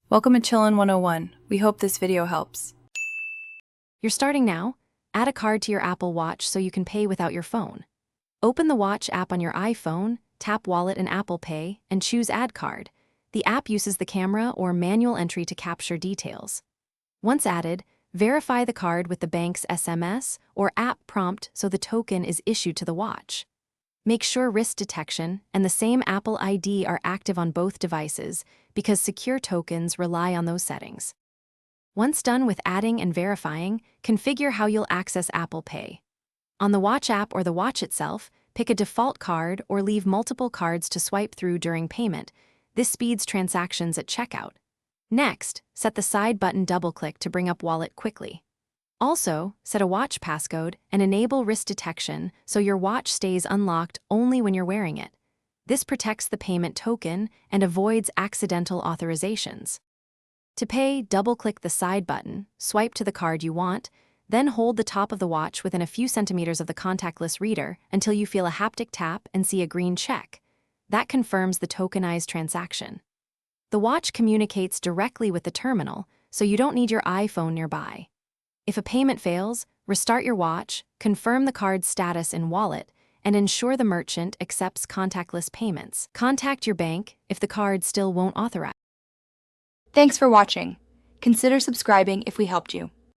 Welcome to Chillin' 101. We hope this video helps. You're starting now? Add a card to your Apple Watch so you can pay without your phone. Open the Watch app on your iPhone, tap Wallet and Apple Pay, and choose Add Card. The app uses the camera or manual entry to capture details. Once added, verify the card with the bank's SMS or app prompt so the token is issued to the watch. Make sure wrist detection and the same Apple ID are active on both devices because secure tokens rely on those settings. Once done with adding and verifying, configure how you'll access Apple Pay. On the Watch app or the watch itself, pick a default card or leave multiple cards to swipe through during payment. This speeds transactions at checkout. Next, set the side button double-click to bring up Wallet quickly. Also, set a watch passcode and enable wrist detection so your watch stays unlocked only when you're wearing it. This protects the payment token and avoids accidental authorizations. To pay, double-click the side button, swipe to the card you want, then hold the top of the watch within a few centimeters of the contactless reader until you feel a haptic tap and see a green check. That confirms the tokenized transaction. The watch communicates directly with the terminal, so you don't need your iPhone nearby. If a payment fails, restart your watch, confirm the card's status in Wallet, and ensure the merchant accepts contactless payments. Contact your bank if the card still won't authorize. Thanks for watching. Consider subscribing if we helped you.